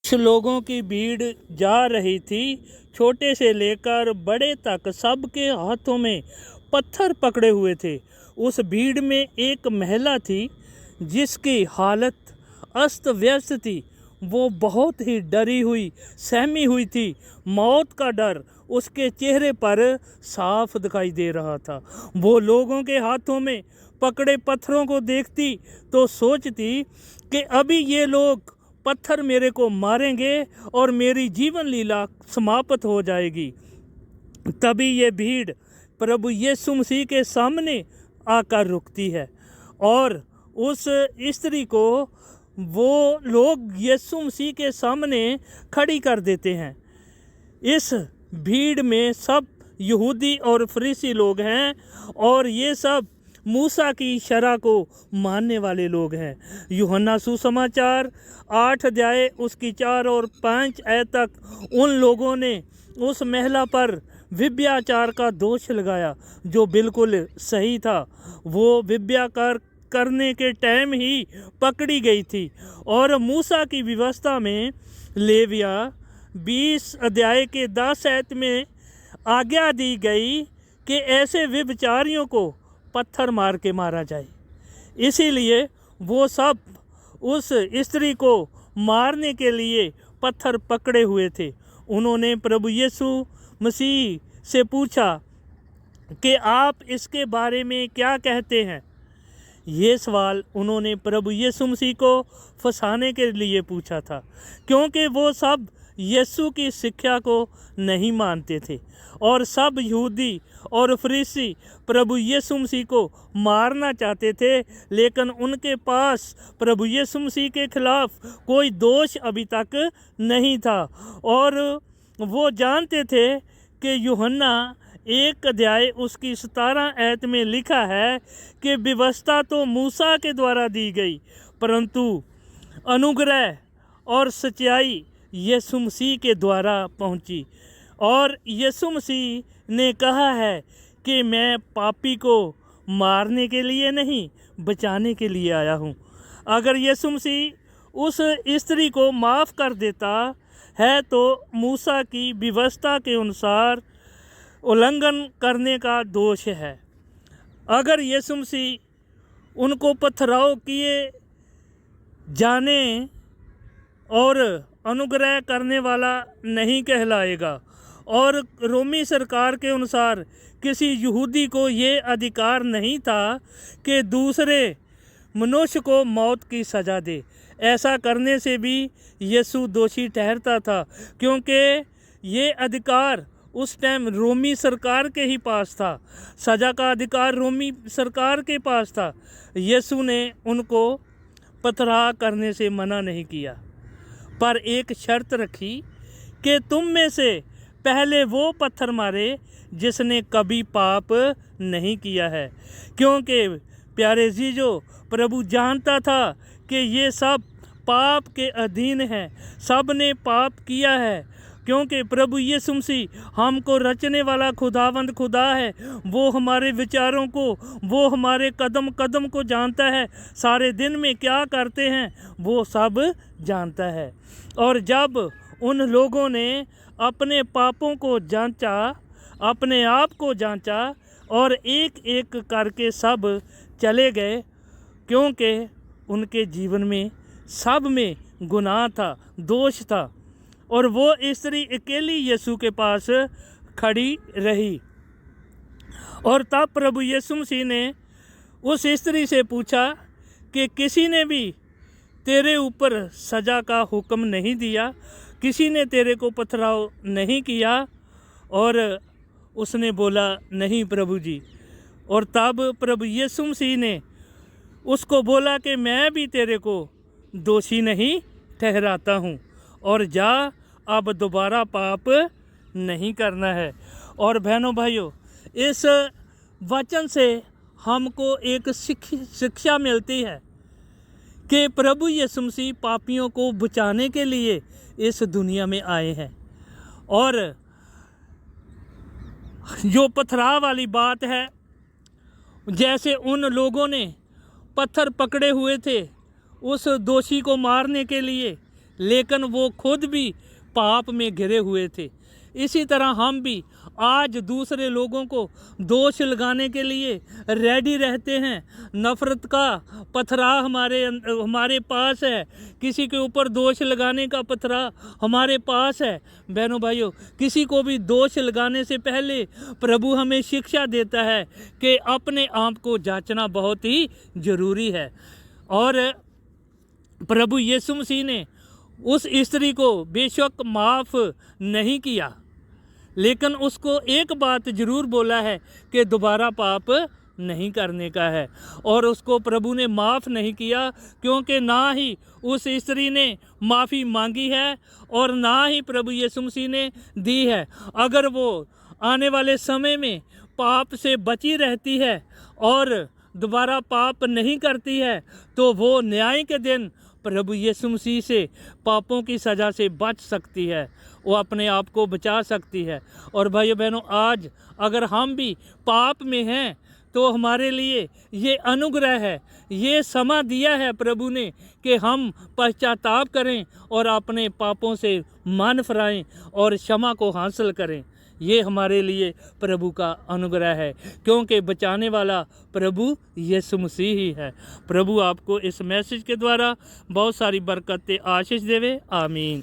कुछ लोगों की भीड़ जा रही थी, छोटे से लेकर बड़े तक सबके हाथों में पत्थर पकड़े हुए थे। उस भीड़ में एक महिला थी जिसकी हालत अस्त व्यस्त थी। वो बहुत ही डरी हुई, सहमी हुई थी। मौत का डर उसके चेहरे पर साफ दिखाई दे रहा था। वो लोगों के हाथों में पकड़े पत्थरों को देखती तो सोचती कि अभी ये लोग पत्थर मेरे को मारेंगे और मेरी जीवन लीला समाप्त हो जाएगी। तभी ये भीड़ प्रभु यीशु मसीह के सामने आकर रुकती है और उस स्त्री को वो लोग यीशु मसीह के सामने खड़ी कर देते हैं। इस भीड़ में सब यहूदी और फरीसी लोग हैं और ये सब मूसा की शरह को मानने वाले लोग हैं। यूहन्ना सुसमाचार 8 अध्याय उसकी 4 और 5 आयत तक उन लोगों ने उस महिला पर व्यभिचार का दोष लगाया जो बिल्कुल सही था। वो व्यभिचार करने के टाइम ही पकड़ी गई थी और मूसा की व्यवस्था में लेविया 20 अध्याय के 10 आयत में आज्ञा दी गई कि ऐसे व्यभिचारियों को पत्थर मार के मारा जाए। इसीलिए वो सब उस स्त्री को मारने के लिए पत्थर पकड़े हुए थे। उन्होंने प्रभु यीशु मसीह से पूछा कि आप इसके बारे में क्या कहते हैं। ये सवाल उन्होंने प्रभु यीशु मसीह को फंसाने के लिए पूछा था, क्योंकि वो सब यीशु की शिक्षा को नहीं मानते थे और सब यहूदी और फरीसी प्रभु यीशु मसीह को मारना चाहते थे, लेकिन उनके पास प्रभु यीशु मसीह के खिलाफ कोई दोष अभी तक नहीं था। और वो जानते थे कि यूहन्ना 1 अध्याय उसकी 17 आयत में लिखा है कि व्यवस्था तो मूसा के द्वारा दी गई, परंतु अनुग्रह और सच्चाई यीशु मसीह के द्वारा पहुंची। और यीशु मसीह ने कहा है कि मैं पापी को मारने के लिए नहीं, बचाने के लिए आया हूँ। अगर यीशु मसीह उस स्त्री को माफ़ कर देता है तो मूसा की व्यवस्था के अनुसार उल्लंघन करने का दोष है। अगर यीशु मसीह उनको पथराव किए जाने और अनुग्रह करने वाला नहीं कहलाएगा। और रोमी सरकार के अनुसार किसी यहूदी को ये अधिकार नहीं था कि दूसरे मनुष्य को मौत की सज़ा दे। ऐसा करने से भी यीशु दोषी ठहरता था, क्योंकि ये अधिकार उस टाइम रोमी सरकार के ही पास था। सज़ा का अधिकार रोमी सरकार के पास था। यीशु ने उनको पथराव करने से मना नहीं किया, पर एक शर्त रखी कि तुम में से पहले वो पत्थर मारे जिसने कभी पाप नहीं किया है। क्योंकि प्यारे जीजो, प्रभु जानता था कि ये सब पाप के अधीन हैं, सब ने पाप किया है। क्योंकि प्रभु यीशु मसीह हमको रचने वाला खुदावंद खुदा है। वो हमारे विचारों को, वो हमारे कदम कदम को जानता है। सारे दिन में क्या करते हैं वो सब जानता है। और जब उन लोगों ने अपने पापों को जांचा, अपने आप को जांचा और एक एक करके सब चले गए, क्योंकि उनके जीवन में सब में गुनाह था, दोष था। और वो स्त्री अकेली यीशु के पास खड़ी रही। और तब प्रभु यीशु मसीह ने उस स्त्री से पूछा कि किसी ने भी तेरे ऊपर सज़ा का हुक्म नहीं दिया, किसी ने तेरे को पथराव नहीं किया। और उसने बोला, नहीं प्रभु जी। और तब प्रभु यीशु मसीह ने उसको बोला कि मैं भी तेरे को दोषी नहीं ठहराता हूँ, और जा, अब दोबारा पाप नहीं करना है। और बहनों भाइयों, इस वचन से हमको एक शिक्षा मिलती है कि प्रभु यीशु मसीह पापियों को बचाने के लिए इस दुनिया में आए हैं। और जो पथराव वाली बात है, जैसे उन लोगों ने पत्थर पकड़े हुए थे उस दोषी को मारने के लिए, लेकिन वो खुद भी पाप में घिरे हुए थे। इसी तरह हम भी आज दूसरे लोगों को दोष लगाने के लिए रेडी रहते हैं। नफ़रत का पथरा हमारे पास है, किसी के ऊपर दोष लगाने का पथरा हमारे पास है। बहनों भाइयों, किसी को भी दोष लगाने से पहले प्रभु हमें शिक्षा देता है कि अपने आप को जांचना बहुत ही ज़रूरी है। और प्रभु यीशु मसीह ने उस स्त्री को बेशक माफ़ नहीं किया, लेकिन उसको एक बात ज़रूर बोला है कि दोबारा पाप नहीं करने का है। और उसको प्रभु ने माफ़ नहीं किया, क्योंकि ना ही उस स्त्री ने माफ़ी मांगी है और ना ही प्रभु यीशु मसीह ने दी है। अगर वो आने वाले समय में पाप से बची रहती है और दोबारा पाप नहीं करती है, तो वो न्याय के दिन प्रभु यीशु मसीह से पापों की सज़ा से बच सकती है, वो अपने आप को बचा सकती है। और भाइयों बहनों, आज अगर हम भी पाप में हैं तो हमारे लिए ये अनुग्रह है, ये समय दिया है प्रभु ने कि हम पश्चाताप करें और अपने पापों से मन फिराएं और क्षमा को हासिल करें। ये हमारे लिए प्रभु का अनुग्रह है, क्योंकि बचाने वाला प्रभु यीशु मसीह ही है। प्रभु आपको इस मैसेज के द्वारा बहुत सारी बरकतें आशीष देवे। आमीन।